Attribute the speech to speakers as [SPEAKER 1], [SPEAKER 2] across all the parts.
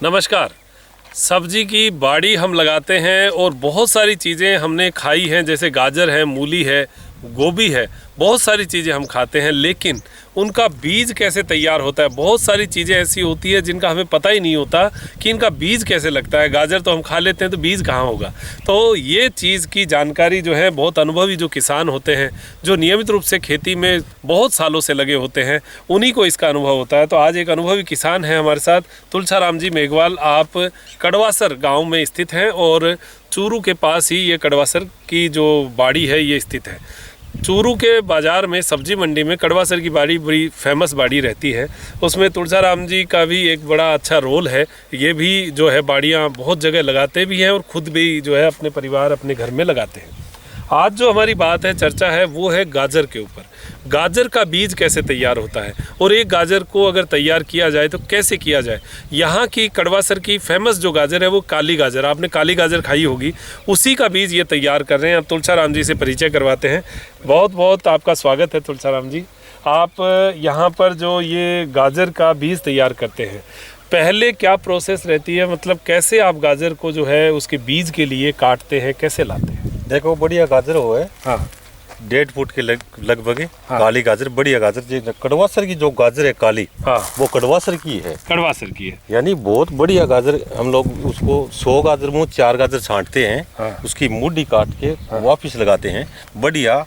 [SPEAKER 1] नमस्कार। सब्जी की बाड़ी हम लगाते हैं और बहुत सारी चीज़ें हमने खाई हैं, जैसे गाजर है, मूली है, गोभी है, बहुत सारी चीज़ें हम खाते हैं, लेकिन उनका बीज कैसे तैयार होता है। बहुत सारी चीज़ें ऐसी होती है जिनका हमें पता ही नहीं होता कि इनका बीज कैसे लगता है। गाजर तो हम खा लेते हैं, तो बीज कहाँ होगा। तो ये चीज़ की जानकारी जो है बहुत अनुभवी जो किसान होते हैं, जो नियमित रूप से खेती में बहुत सालों से लगे होते हैं, उन्हीं को इसका अनुभव होता है। तो आज एक अनुभवी किसान है हमारे साथ, तुलसीराम जी मेघवाल। आप कड़वासर गाँव में स्थित हैं और चूरू के पास ही ये कड़वासर की जो बाड़ी है ये स्थित है। चूरू के बाज़ार में सब्जी मंडी में कड़वासर की बाड़ी बड़ी फेमस बाड़ी रहती है। उसमें तुलसीराम जी का भी एक बड़ा अच्छा रोल है। ये भी जो है बाड़ियाँ बहुत जगह लगाते भी हैं और ख़ुद भी जो है अपने परिवार अपने घर में लगाते हैं। आज जो हमारी बात है, चर्चा है, वो है गाजर के ऊपर। गाजर का बीज कैसे तैयार होता है और एक गाजर को अगर तैयार किया जाए तो कैसे किया जाए। यहाँ की कड़वासर की फेमस जो गाजर है वो काली गाजर, आपने काली गाजर खाई होगी, उसी का बीज ये तैयार कर रहे हैं। अब तुलसीराम जी से परिचय करवाते हैं। बहुत बहुत आपका स्वागत है तुलसीराम जी। आप यहाँ पर जो ये गाजर का बीज तैयार करते हैं, पहले क्या प्रोसेस रहती है, मतलब कैसे आप गाजर को जो है उसके बीज के लिए काटते हैं, कैसे लाते हैं।
[SPEAKER 2] देखो बढ़िया गाजर हो है।
[SPEAKER 1] हाँ,
[SPEAKER 2] 1.5 फुट के लगभग है।
[SPEAKER 1] हाँ।
[SPEAKER 2] काली गाजर, बढ़िया गाजर। जो कड़वासर की जो गाजर है काली,
[SPEAKER 1] हाँ,
[SPEAKER 2] वो कड़वासर की है,
[SPEAKER 1] कड़वासर की है।
[SPEAKER 2] यानी बहुत बढ़िया गाजर। हम लोग उसको 100 गाजर में 4 गाजर छांटते हैं।
[SPEAKER 1] हाँ।
[SPEAKER 2] उसकी मुड्डी काट के वापिस लगाते हैं बढ़िया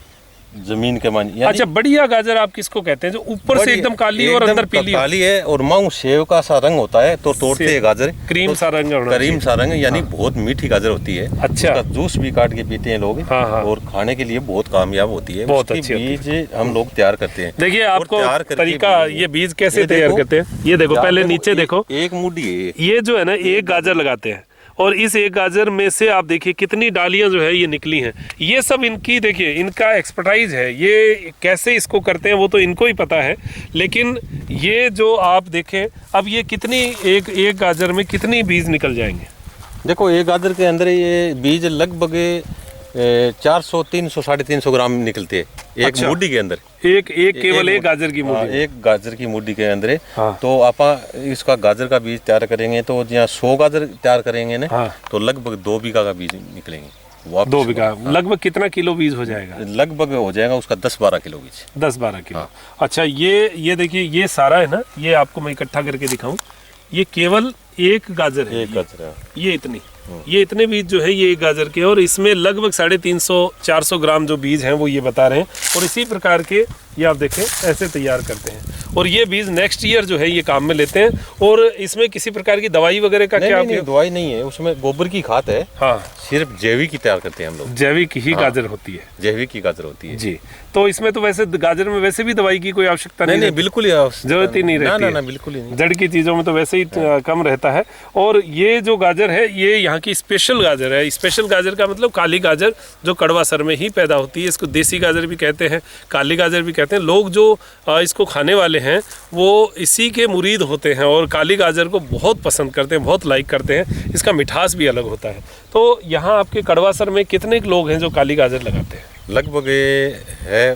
[SPEAKER 2] जमीन के मान।
[SPEAKER 1] अच्छा, बढ़िया गाजर आप किसको कहते हैं जो ऊपर से एकदम काली और अंदर पीली
[SPEAKER 2] काली है और माऊ सेव का सा रंग होता है, तो तोड़ते हैं गाजर
[SPEAKER 1] क्रीम सा रंग,
[SPEAKER 2] क्रीम सा रंग, यानी बहुत मीठी गाजर होती है।
[SPEAKER 1] अच्छा,
[SPEAKER 2] उसका जूस भी काट के पीते हैं लोग।
[SPEAKER 1] हाँ, हाँ।
[SPEAKER 2] और खाने के लिए बहुत कामयाब होती है।
[SPEAKER 1] बहुत
[SPEAKER 2] उसकी
[SPEAKER 1] अच्छी
[SPEAKER 2] बीज हम लोग तैयार करते हैं।
[SPEAKER 1] देखिए आपको तरीका, ये बीज कैसे तैयार करते हैं ये देखो। पहले नीचे देखो,
[SPEAKER 2] एक मुट्ठी है
[SPEAKER 1] ये जो है ना, एक गाजर लगाते हैं और इस एक गाजर में से आप देखिए कितनी डालियां जो है ये निकली हैं। ये सब इनकी, देखिए इनका एक्सपर्टाइज है, ये कैसे इसको करते हैं वो तो इनको ही पता है। लेकिन ये जो आप देखें, अब ये कितनी एक गाजर में कितनी बीज निकल जाएंगे।
[SPEAKER 2] देखो एक गाजर के अंदर ये बीज लगभग 400, 300, 350 ग्राम निकलते हैं एक
[SPEAKER 1] अच्छा।
[SPEAKER 2] मुट्ठी के अंदर।
[SPEAKER 1] एक केवल एक गाजर की मुट्ठी।
[SPEAKER 2] एक गाजर की मुट्ठी के अंदर।
[SPEAKER 1] हाँ।
[SPEAKER 2] तो आप इसका गाजर का बीज तैयार करेंगे तो जहाँ 100 गाजर तैयार करेंगे ना,
[SPEAKER 1] हाँ।
[SPEAKER 2] तो लगभग 2 बीघा का बीज निकलेंगे।
[SPEAKER 1] 2 बीघा लगभग कितना किलो बीज हो जाएगा।
[SPEAKER 2] लगभग हो जाएगा उसका 10-12 किलो बीज।
[SPEAKER 1] 10-12 किलो।
[SPEAKER 2] हाँ।
[SPEAKER 1] अच्छा, ये देखिए, ये सारा है ना, ये आपको मैं इकट्ठा करके दिखाऊं। ये केवल एक गाजर है,
[SPEAKER 2] एक गाजर है।
[SPEAKER 1] ये इतने बीज जो है ये एक गाजर के, और इसमें लगभग 350-400 ग्राम जो बीज हैं वो ये बता रहे हैं। और इसी प्रकार के ये आप देखें ऐसे तैयार करते हैं और ये बीज नेक्स्ट ईयर जो है ये काम में लेते हैं। और इसमें किसी प्रकार की दवाई वगैरह का क्या?
[SPEAKER 2] नहीं, दवाई नहीं है, उसमें गोबर की खाद है।
[SPEAKER 1] हाँ,
[SPEAKER 2] सिर्फ जैविक की तैयार करते हैं हम लोग।
[SPEAKER 1] जैविक ही गाजर होती है।
[SPEAKER 2] जैविक की गाजर होती है
[SPEAKER 1] जी। तो इसमें तो वैसे गाजर में वैसे भी दवाई की कोई आवश्यकता नहीं,
[SPEAKER 2] बिल्कुल ही
[SPEAKER 1] जरूरत ही नहीं रहती।
[SPEAKER 2] ना, बिल्कुल ही नहीं।
[SPEAKER 1] जड़ की चीज़ों में तो वैसे ही कम रहता है। और ये जो गाजर है ये यहाँ की स्पेशल गाजर है। स्पेशल गाजर का मतलब काली गाजर जो कड़वासर में ही पैदा होती है। इसको देसी गाजर भी कहते हैं, काली गाजर भी कहते हैं। लोग जो इसको खाने वाले हैं वो इसी के मुरीद होते हैं और काली गाजर को बहुत पसंद करते हैं, बहुत लाइक करते हैं। इसका मिठास भी अलग होता है। तो यहाँ आपके कड़वासर में कितने लोग हैं जो काली गाजर लगाते हैं?
[SPEAKER 2] लगभग है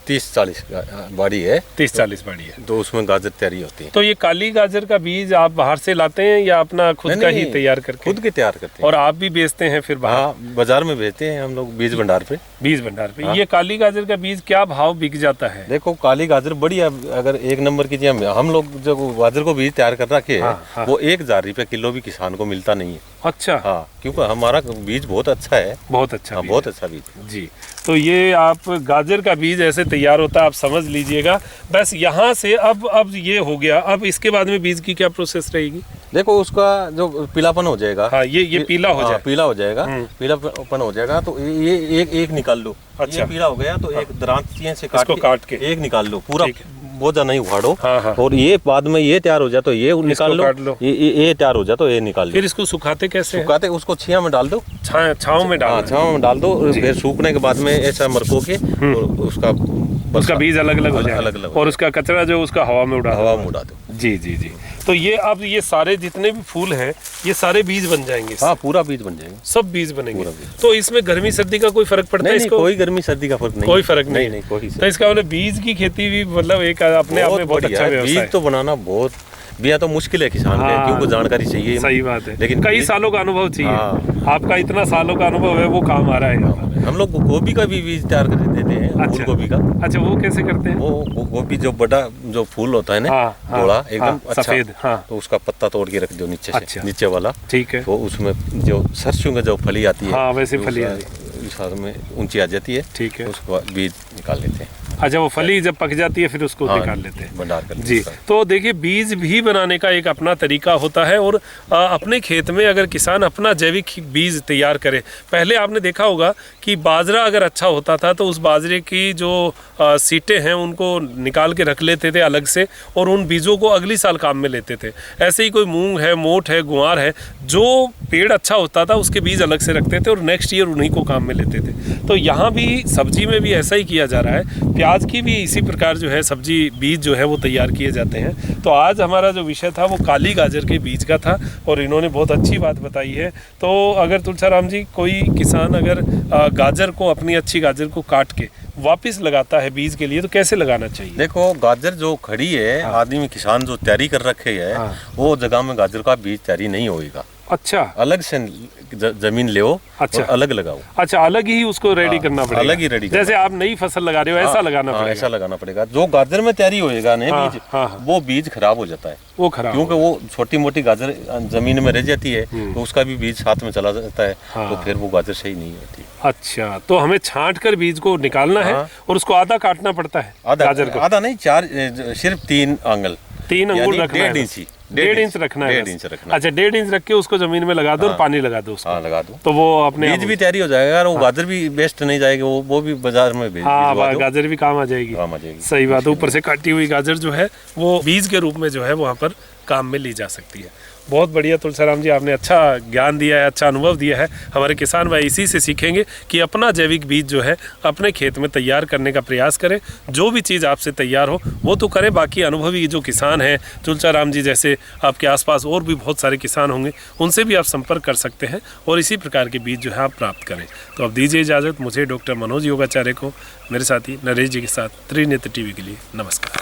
[SPEAKER 2] 30-40 बाड़ी है।
[SPEAKER 1] 30-40 बाड़ी है,
[SPEAKER 2] तो उसमें गाजर तैयारी होती है।
[SPEAKER 1] तो ये काली गाजर का बीज आप बाहर से लाते हैं या अपना खुद का ही तैयार करके?
[SPEAKER 2] खुद के तैयार करते हैं।
[SPEAKER 1] और आप भी बेचते हैं फिर बाहर?
[SPEAKER 2] हाँ, बाजार में बेचते हैं हम लोग, बीज भंडार पे।
[SPEAKER 1] बीज भंडार पे।
[SPEAKER 2] हाँ।
[SPEAKER 1] ये काली गाजर का बीज क्या भाव बिक जाता है?
[SPEAKER 2] देखो काली गाजर बढ़िया, अगर 1 नंबर की हम लोग जो गाजर को बीज तैयार कर रखे है,
[SPEAKER 1] हाँ।
[SPEAKER 2] वो 1000 रुपये किलो भी किसान को मिलता नहीं है।
[SPEAKER 1] अच्छा।
[SPEAKER 2] हाँ, क्योंकि हमारा बीज बहुत अच्छा है।
[SPEAKER 1] बहुत अच्छा।
[SPEAKER 2] हाँ, बहुत अच्छा बीज
[SPEAKER 1] जी। तो ये आप गाजर का बीज ऐसे तैयार होता है, आप समझ लीजिएगा। बस यहाँ से अब ये हो गया। अब इसके बाद में बीज की क्या प्रोसेस रहेगी?
[SPEAKER 2] देखो उसका जो पीलापन हो जाएगा।
[SPEAKER 1] हाँ, ये पीला हो जाए।
[SPEAKER 2] पीला हो जाएगा, पीलापन हो जाएगा तो ये एक निकाल लो।
[SPEAKER 1] अच्छा।
[SPEAKER 2] ये पीला हो गया तो एक दरांतियों से काट के एक निकाल लो, पूरा बहुत ज्यादा नहीं उखाड़ो।
[SPEAKER 1] हाँ।
[SPEAKER 2] और ये बाद में ये तैयार हो जाए तो ये निकाल लो। ये तैयार हो जाए तो ये निकाल लो।
[SPEAKER 1] फिर इसको सुखाते कैसे?
[SPEAKER 2] सुखाते उसको छाया में डाल दो।
[SPEAKER 1] छाँव में डाल?
[SPEAKER 2] छाँव में डाल दो। फिर सूखने के बाद में ऐसा मरको के और उसका
[SPEAKER 1] बीज अलग अलग हो जाए,
[SPEAKER 2] अलग
[SPEAKER 1] और उसका कचरा जो उसका हवा में उड़ा
[SPEAKER 2] दो।
[SPEAKER 1] जी। तो ये अब ये सारे जितने भी फूल हैं ये सारे बीज बन जाएंगे?
[SPEAKER 2] हाँ, पूरा बीज बन जाएगा,
[SPEAKER 1] सब बीज बनेंगे। तो इसमें गर्मी सर्दी का कोई फर्क पड़ता है? इसको
[SPEAKER 2] कोई गर्मी सर्दी का फर्क नहीं,
[SPEAKER 1] कोई फर्क नहीं।
[SPEAKER 2] कोई।
[SPEAKER 1] तो इसका मतलब बीज की खेती भी मतलब एक अपने आप में बहुत अच्छा व्यवसाय है।
[SPEAKER 2] बीज तो बनाना बहुत बिया तो मुश्किल है किसान के,
[SPEAKER 1] हाँ।
[SPEAKER 2] क्योंकि जानकारी चाहिए।
[SPEAKER 1] सही बात है,
[SPEAKER 2] लेकिन
[SPEAKER 1] कई सालों का अनुभव चाहिए।
[SPEAKER 2] हाँ।
[SPEAKER 1] आपका इतना सालों का अनुभव है, वो काम आ रहा है यहाँ पर।
[SPEAKER 2] हम लोग गोभी का भी बीज तैयार कर देते हैं,
[SPEAKER 1] अच्छा।
[SPEAKER 2] फूल गोभी का।
[SPEAKER 1] अच्छा, वो कैसे करते हैं?
[SPEAKER 2] वो गोभी जो बड़ा जो फूल होता है ना,
[SPEAKER 1] हाँ, हाँ,
[SPEAKER 2] गोला एकदम
[SPEAKER 1] हाँ,
[SPEAKER 2] अच्छा,
[SPEAKER 1] सफेद, हाँ।
[SPEAKER 2] तो उसका पत्ता तोड़ के रख दो नीचे से,
[SPEAKER 1] अच्छा।
[SPEAKER 2] नीचे वाला,
[SPEAKER 1] ठीक है।
[SPEAKER 2] तो उसमें जो सरसों का जो फली आती है,
[SPEAKER 1] हाँ, वैसे
[SPEAKER 2] तो
[SPEAKER 1] फली
[SPEAKER 2] उस साल में ऊंची आ जाती है।
[SPEAKER 1] ठीक है।
[SPEAKER 2] उसको बीज निकाल लेते हैं।
[SPEAKER 1] अच्छा, वो फली जब पक जाती है फिर उसको
[SPEAKER 2] हाँ,
[SPEAKER 1] निकाल लेते हैं।
[SPEAKER 2] भंडार कर
[SPEAKER 1] जी। तो देखिए, बीज भी बनाने का एक अपना तरीका होता है, और अपने खेत में अगर किसान अपना जैविक बीज तैयार करे, पहले आपने देखा होगा कि बाजरा अगर अच्छा होता था तो उस बाजरे की जो सीटें हैं उनको निकाल के रख लेते थे अलग से, और उन बीजों को अगली साल काम में लेते थे। ऐसे ही कोई मूंग है, मोठ है, गुआर है, जो पेड़ अच्छा होता था उसके बीज अलग से रखते थे और नेक्स्ट ईयर उन्हीं को काम में लेते थे। तो यहाँ भी सब्जी में भी ऐसा ही किया जा रहा है। प्याज की भी इसी प्रकार जो है सब्जी बीज जो है वो तैयार किए जाते हैं। तो आज हमारा जो विषय था वो काली गाजर के बीज का था, और इन्होंने बहुत अच्छी बात बताई है। तो अगर तुलसीराम जी, कोई किसान अगर गाजर को, अपनी अच्छी गाजर को काट के वापस लगाता है बीज के लिए, तो कैसे लगाना चाहिए?
[SPEAKER 2] देखो, गाजर जो खड़ी है, आदमी किसान जो तैयारी कर रखे है,
[SPEAKER 1] हाँ।
[SPEAKER 2] वो जगह में गाजर का बीज तैयारी नहीं होएगा।
[SPEAKER 1] अच्छा,
[SPEAKER 2] अलग से जमीन ले
[SPEAKER 1] अच्छा।
[SPEAKER 2] और अलग लगाओ।
[SPEAKER 1] अच्छा, अलग ही उसको रेडी
[SPEAKER 2] हाँ,
[SPEAKER 1] करना पड़ेगा।
[SPEAKER 2] अलग ही रेडी
[SPEAKER 1] जैसे आप नई फसल लगा रहे हो, ऐसा लगाना पड़ेगा।
[SPEAKER 2] ऐसा लगाना पड़ेगा। जो गाजर में तैयारी होएगा ना
[SPEAKER 1] हाँ,
[SPEAKER 2] बीज,
[SPEAKER 1] हाँ, हाँ।
[SPEAKER 2] वो बीज खराब हो जाता है,
[SPEAKER 1] वो खराब
[SPEAKER 2] क्योंकि वो छोटी मोटी गाजर जमीन में रह जाती है, तो उसका भी बीज साथ में चला जाता है।
[SPEAKER 1] हाँ।
[SPEAKER 2] तो फिर वो गाजर सही नहीं होती।
[SPEAKER 1] अच्छा, तो हमें छांट कर बीज को निकालना है,
[SPEAKER 2] हाँ।
[SPEAKER 1] और उसको आधा काटना पड़ता है गाजर को।
[SPEAKER 2] आधा नहीं, 4 सिर्फ 3 आंगल,
[SPEAKER 1] 3 अंगुल रखना है।
[SPEAKER 2] 1.5 इंच,
[SPEAKER 1] 1.5 इंच रखना है।
[SPEAKER 2] 1.5 इंच रखना।
[SPEAKER 1] अच्छा, 1.5 इंच रख के उसको जमीन में लगा दो और
[SPEAKER 2] हाँ।
[SPEAKER 1] पानी लगा दो उसको।
[SPEAKER 2] हाँ, लगा दो,
[SPEAKER 1] तो वो अपने
[SPEAKER 2] बीज भी तैयारी हो जाएगा, और वो गाजर भी वेस्ट नहीं जाएगी, वो भी बाजार में
[SPEAKER 1] हाँ, गाजर भी काम आ जाएगी।
[SPEAKER 2] काम आ जाएगी।
[SPEAKER 1] सही बात है। ऊपर से काटी हुई गाजर जो है वो बीज के रूप में जो है वहाँ पर काम में ली जा सकती है। बहुत बढ़िया तुलसीराम जी, आपने अच्छा ज्ञान दिया है, अच्छा अनुभव दिया है। हमारे किसान भाई इसी से सीखेंगे कि अपना जैविक बीज जो है अपने खेत में तैयार करने का प्रयास करें। जो भी चीज़ आपसे तैयार हो वो तो करें, बाकी अनुभवी जो किसान हैं, तुलसीराम जी जैसे आपके आसपास और भी बहुत सारे किसान होंगे, उनसे भी आप संपर्क कर सकते हैं और इसी प्रकार के बीज जो है आप प्राप्त करें। तो अब दीजिए इजाज़त मुझे, डॉक्टर मनोज योगाचार्य को, मेरे साथी नरेश जी के साथ त्रिनेत्र टीवी के लिए नमस्कार।